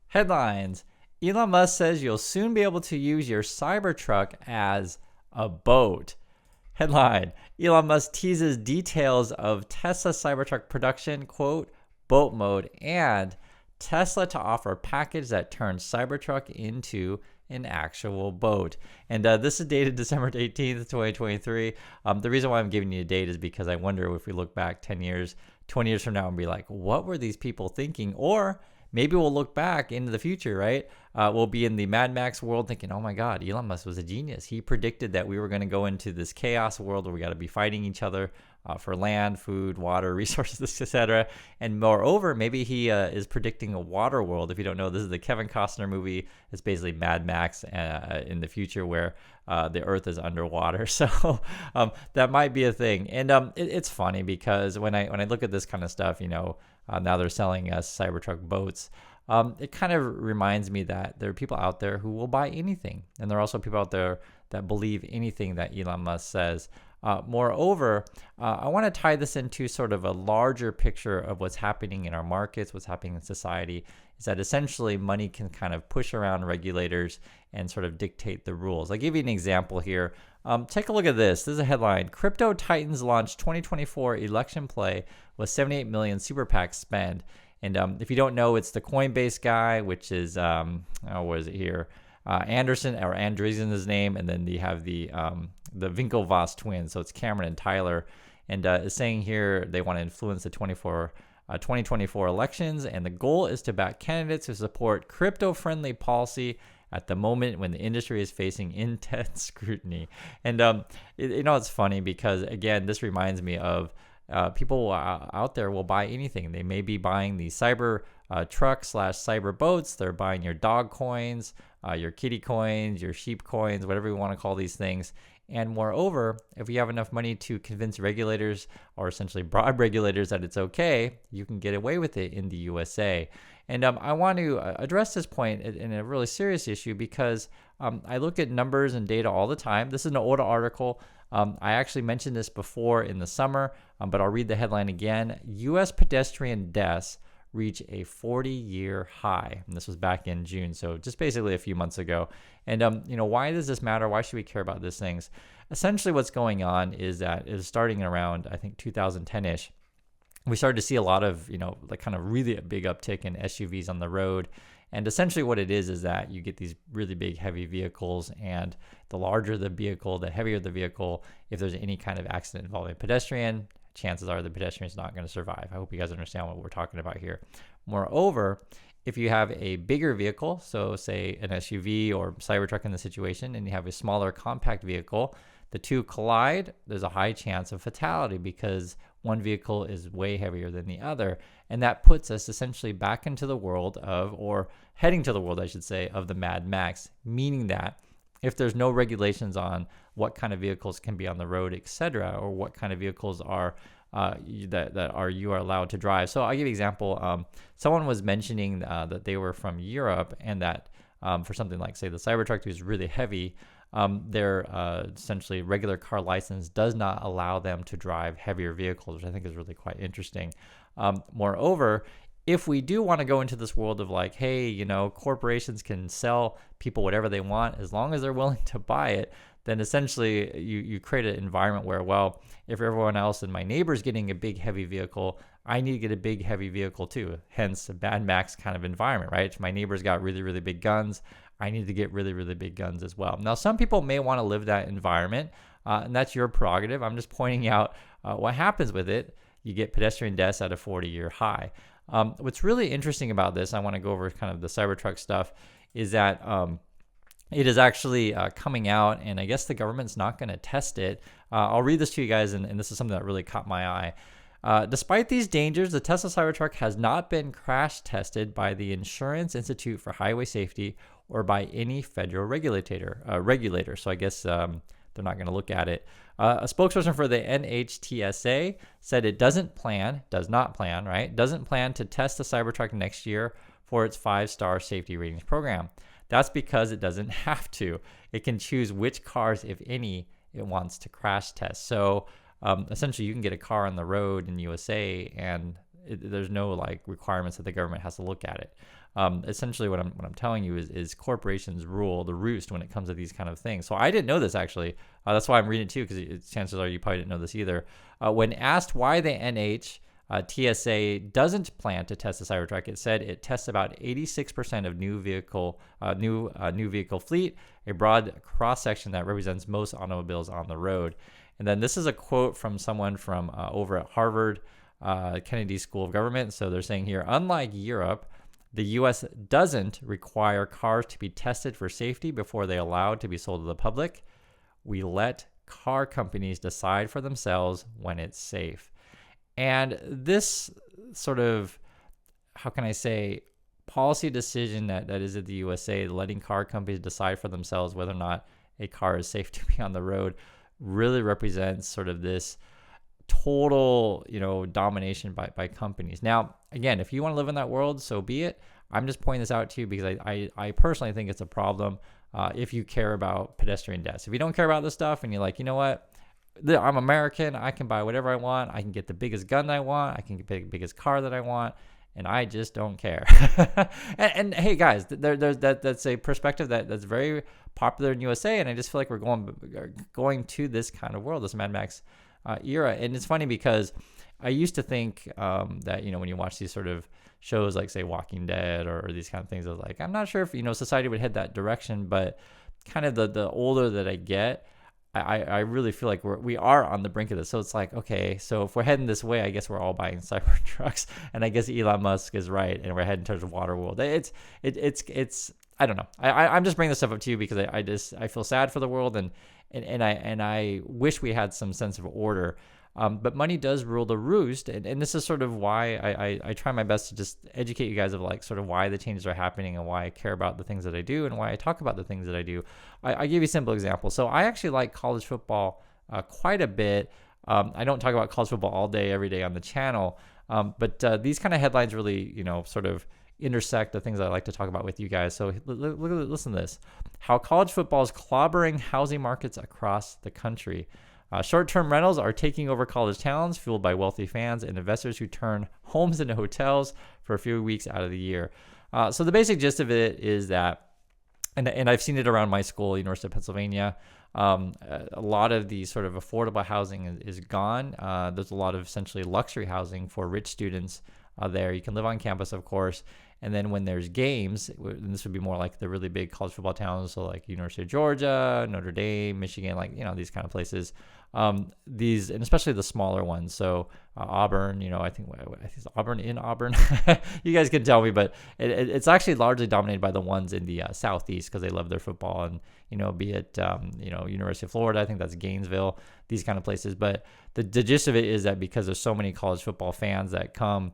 Headlines. Elon Musk says you'll soon be able to use your Cybertruck as a boat. Headline. Elon Musk teases details of Tesla Cybertruck production, quote, boat mode, and Tesla to offer a package that turns Cybertruck into an actual boat. And this is dated December 18th, 2023. The reason why I'm giving you a date is because I wonder if we look back 10 years, 20 years from now and be like, what were these people thinking? Or maybe we'll look back into the future, right? We'll be in the Mad Max world thinking, oh my God, Elon Musk was a genius. He predicted that we were going to go into this chaos world where we got to be fighting each other for land, food, water, resources, etc. And moreover, maybe he is predicting a water world. If you don't know, this is the Kevin Costner movie. It's basically Mad Max in the future where the earth is underwater. So that might be a thing. And it's funny because when I look at this kind of stuff, now they're selling us Cybertruck boats. It kind of reminds me that there are people out there who will buy anything. And there are also people out there that believe anything that Elon Musk says. Moreover, I want to tie this into sort of a larger picture of what's happening in our markets, what's happening in society, is that essentially money can kind of push around regulators and sort of dictate the rules. I'll give you an example here. Take a look at this. This is a headline. Crypto Titans launch 2024 election play with 78 million super PAC spend. And if you don't know, it's the Coinbase guy, which is, what is it here? Anderson or Andreessen is his name, and then you have the Winklevoss twins, so it's Cameron and Tyler, and is saying here they want to influence the 2024 elections, and the goal is to back candidates who support crypto-friendly policy at the moment when the industry is facing intense scrutiny. And it's funny because again, this reminds me of people out there will buy anything. They may be buying the cyber truck / cyber boats. They're buying your dog coins, your kitty coins, your sheep coins, whatever you want to call these things. And moreover, if you have enough money to convince regulators or essentially bribe regulators that it's okay, you can get away with it in the USA. And I want to address this point in a really serious issue because I look at numbers and data all the time. This is an older article. I actually mentioned this before in the summer, but I'll read the headline again. U.S. pedestrian deaths reach a 40-year high. And this was back in June, so just basically a few months ago. And, why does this matter? Why should we care about these things? Essentially what's going on is that it's starting around, I think, 2010-ish. We started to see a lot of, kind of really a big uptick in SUVs on the road. And essentially what it is that you get these really big, heavy vehicles, and the larger the vehicle, the heavier the vehicle. If there's any kind of accident involving a pedestrian, chances are the pedestrian is not going to survive. I hope you guys understand what we're talking about here. Moreover, if you have a bigger vehicle, so say an SUV or Cybertruck in the situation, and you have a smaller compact vehicle, the two collide, there's a high chance of fatality because one vehicle is way heavier than the other. And that puts us essentially back into the world or heading to the world, I should say, of the Mad Max, meaning that if there's no regulations on what kind of vehicles can be on the road, etc., or what kind of vehicles are you are allowed to drive. So I'll give you an example. Someone was mentioning that they were from Europe, and that for something like, say, the Cybertruck, which is really heavy, their essentially regular car license does not allow them to drive heavier vehicles, which I think is really quite interesting. Moreover, if we do want to go into this world of like, hey, corporations can sell people whatever they want as long as they're willing to buy it, then essentially you create an environment where, well, if everyone else and my neighbor's getting a big heavy vehicle, I need to get a big heavy vehicle too. Hence a Mad Max kind of environment, right? If my neighbor's got really, really big guns, I need to get really, really big guns as well. Now, some people may want to live that environment, and that's your prerogative. I'm just pointing out what happens with it. You get pedestrian deaths at a 40-year high. What's really interesting about this, I want to go over kind of the Cybertruck stuff, is that it is actually coming out, and I guess the government's not going to test it. I'll read this to you guys, and this is something that really caught my eye. Despite these dangers, the Tesla Cybertruck has not been crash tested by the Insurance Institute for Highway Safety or by any federal regulator. So I guess they're not going to look at it. A spokesperson for the NHTSA said it doesn't plan to test the Cybertruck next year for its 5-star safety ratings program. That's because it doesn't have to. It can choose which cars, if any, it wants to crash test. So essentially, you can get a car on the road in USA, and there's no like requirements that the government has to look at it. Essentially, what I'm telling you is corporations rule the roost when it comes to these kind of things. So I didn't know this actually. That's why I'm reading it too, because chances are you probably didn't know this either. When asked why the TSA doesn't plan to test the Cybertruck, it said it tests about 86% of new vehicle fleet, a broad cross section that represents most automobiles on the road. And then this is a quote from someone from over at Harvard Kennedy School of Government. So they're saying here, unlike Europe, the U.S. doesn't require cars to be tested for safety before they're allowed to be sold to the public. We let car companies decide for themselves when it's safe. And this sort of, how can I say, policy decision that is at the USA, letting car companies decide for themselves whether or not a car is safe to be on the road, really represents sort of this total, domination by companies. Now, again, if you want to live in that world, so be it. I'm just pointing this out to you because I personally think it's a problem if you care about pedestrian deaths. If you don't care about this stuff and you're like, you know what, I'm American, I can buy whatever I want, I can get the biggest gun I want, I can get the biggest car that I want, and I just don't care. and hey guys, that's a perspective that's very popular in USA, and I just feel like we're going to this kind of world, this Mad Max era. And it's funny because I used to think that, when you watch these sort of shows like, say, Walking Dead or these kind of things, I was like, I'm not sure if, society would head that direction. But kind of the older that I get, I really feel like we are on the brink of this. So it's like, okay, so if we're heading this way, I guess we're all buying Cybertrucks, and I guess Elon Musk is right, and we're heading towards the water world. It's I don't know. I'm just bringing this stuff up to you because I feel sad for the world, and I wish we had some sense of order. But money does rule the roost, and this is sort of why I try my best to just educate you guys of like sort of why the changes are happening and why I care about the things that I do and why I talk about the things that I do. I give you a simple example. So I actually like college football quite a bit. I don't talk about college football all day, every day on the channel, but these kind of headlines really, sort of intersect the things I like to talk about with you guys. So listen to this. How college football is clobbering housing markets across the country. Short-term rentals are taking over college towns, fueled by wealthy fans and investors who turn homes into hotels for a few weeks out of the year. So the basic gist of it is that, and I've seen it around my school, University of Pennsylvania, a lot of the sort of affordable housing is gone. There's a lot of essentially luxury housing for rich students there. You can live on campus, of course. And then when there's games, and this would be more like the really big college football towns, so like University of Georgia, Notre Dame, Michigan, like, these kind of places. These, and especially the smaller ones. So Auburn, I think it's Auburn in Auburn. You guys can tell me, but it's actually largely dominated by the ones in the Southeast because they love their football, and be it University of Florida, I think that's Gainesville, these kind of places. But the gist of it is that because there's so many college football fans that come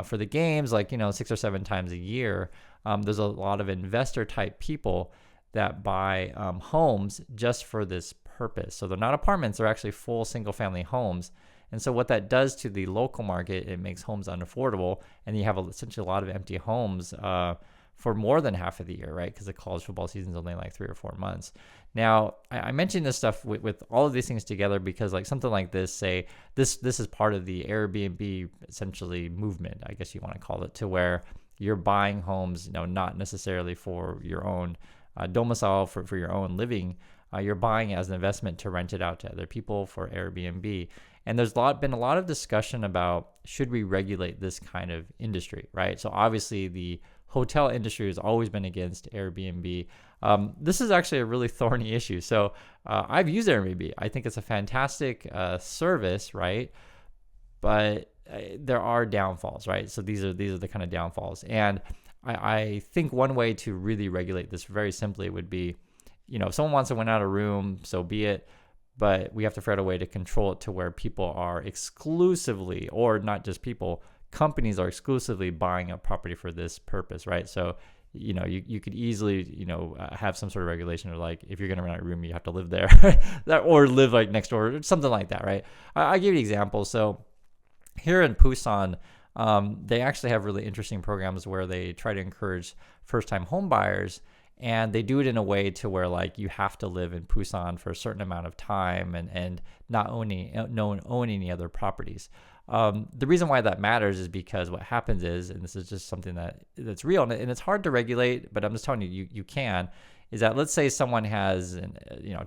for the games, like 6 or 7 times a year, there's a lot of investor type people that buy homes just for this purpose. So they're not apartments, they're actually full single family homes. And so what that does to the local market, it makes homes unaffordable, and you have essentially a lot of empty homes for more than half of the year, right? Because the college football season is only like 3 or 4 months. Now, I mentioned this stuff with all of these things together because like something like this, say this is part of the Airbnb essentially movement, I guess you want to call it, to where you're buying homes, not necessarily for your own domicile, for your own living. You're buying it as an investment to rent it out to other people for Airbnb. And there's been a lot of discussion about, should we regulate this kind of industry, right? So obviously the hotel industry has always been against Airbnb. This is actually a really thorny issue. So I've used Airbnb. I think it's a fantastic service, right? But there are downfalls, right? So these are the kind of downfalls. And I think one way to really regulate this very simply would be, if someone wants to rent out a room, so be it, but we have to figure out a way to control it to where people are exclusively, or not just people, companies are exclusively buying a property for this purpose, right? So, you could easily, have some sort of regulation of like, if you're going to rent out a room, you have to live there or live like next door, or something like that, right? I'll give you an example. So here in Busan, they actually have really interesting programs where they try to encourage first-time home buyers. And they do it in a way to where like you have to live in Busan for a certain amount of time and not own any other properties. The reason why that matters is because what happens is, and this is just something that's real, and it's hard to regulate, but I'm just telling you, you can, is that let's say someone has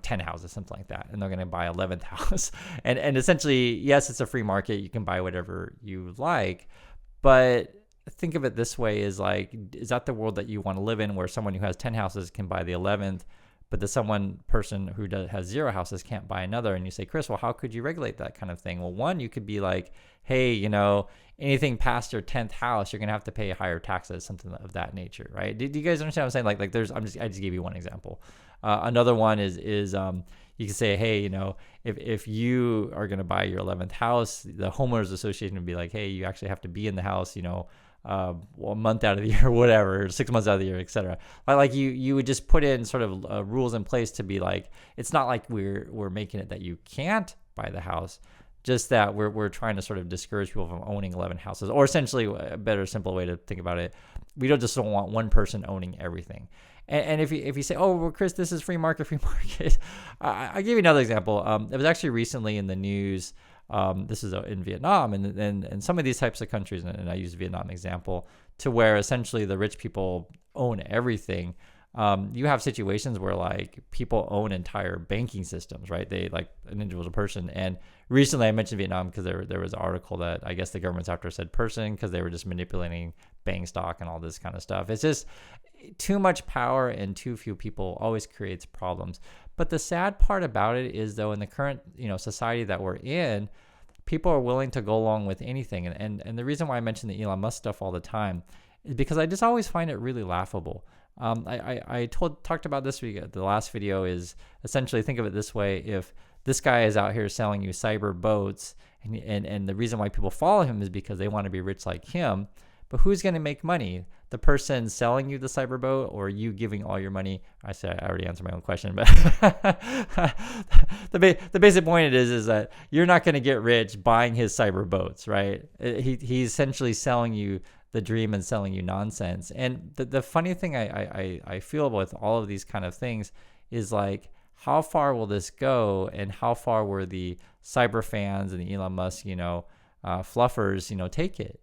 10 houses, something like that, and they're going to buy 11th house. And essentially, yes, it's a free market. You can buy whatever you like. But think of it this way, is that the world that you want to live in, where someone who has 10 houses can buy the 11th, but the person who has 0 houses can't buy another? And you say, Chris, well, how could you regulate that kind of thing? Well, one, you could be like, hey, anything past your 10th house, you're going to have to pay higher taxes, something of that nature, right? Do you guys understand what I'm saying? I just gave you one example. Another one is you can say, hey, if you are going to buy your 11th house, the homeowners association would be like, hey, you actually have to be in the house, a month out of the year, whatever, 6 months out of the year, etc. Like you would just put in sort of rules in place to be like, it's not like we're making it that you can't buy the house, just that we're trying to sort of discourage people from owning 11 houses, or essentially a better, simple way to think about it. We don't want one person owning everything. And if you say, oh, well, Chris, this is free market, I'll give you another example. It was actually recently in the news. This is in Vietnam and some of these types of countries, and I use Vietnam example, to where essentially the rich people own everything. You have situations where like people own entire banking systems, right? They like an individual person. And recently I mentioned Vietnam because there was an article that I guess the government's after said person because they were just manipulating bank stock and all this kind of stuff. It's just too much power and too few people always creates problems. But the sad part about it is, though, in the current society that we're in, people are willing to go along with anything. And the reason why I mention the Elon Musk stuff all the time is because I just always find it really laughable. I talked about this week. The last video is essentially, think of it this way: if this guy is out here selling you cyber boats, and the reason why people follow him is because they want to be rich like him. But who's going to make money? The person selling you the cyber boat, or you giving all your money? I already answered my own question, but the basic point is that you're not going to get rich buying his cyber boats, right? He's essentially selling you the dream and selling you nonsense. And the funny thing I feel with all of these kind of things is like, how far will this go, and how far were the cyber fans and the Elon Musk, fluffers, take it?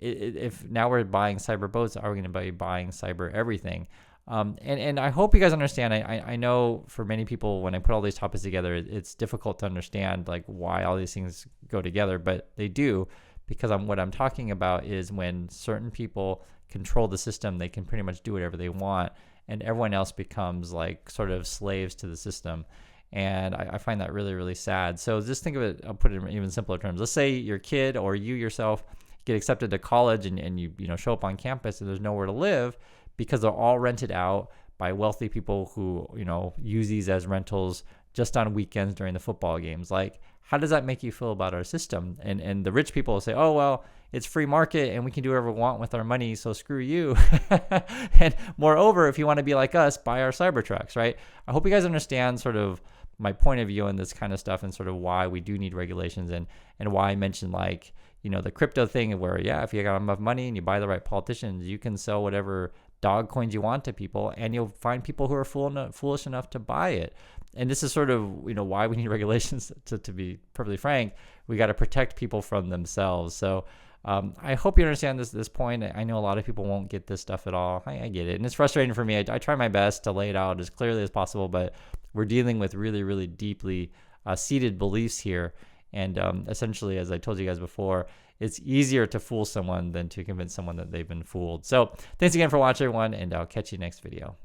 If now we're buying cyber boats, are we going to be buying cyber everything? And I hope you guys understand. I know for many people, when I put all these topics together, it's difficult to understand like why all these things go together, but they do, because what I'm talking about is when certain people control the system, they can pretty much do whatever they want, and everyone else becomes like sort of slaves to the system. And I find that really, really sad. So just think of it, I'll put it in even simpler terms. Let's say your kid or you yourself get accepted to college and you show up on campus and there's nowhere to live because they're all rented out by wealthy people who use these as rentals just on weekends during the football games. Like, how does that make you feel about our system? And the rich people will say, oh, well, it's free market and we can do whatever we want with our money, so screw you. And moreover, if you want to be like us, buy our Cybertrucks, right? I hope you guys understand sort of my point of view on this kind of stuff and sort of why we do need regulations, and why I mentioned like, the crypto thing where, if you got enough money and you buy the right politicians, you can sell whatever dog coins you want to people, and you'll find people who are foolish enough to buy it. And this is sort of, why we need regulations. To be perfectly frank, we got to protect people from themselves. So I hope you understand this point. I know a lot of people won't get this stuff at all. I get it. And it's frustrating for me. I try my best to lay it out as clearly as possible, but we're dealing with really, really deeply seated beliefs here. And essentially, as I told you guys before, it's easier to fool someone than to convince someone that they've been fooled. So thanks again for watching, everyone, and I'll catch you next video.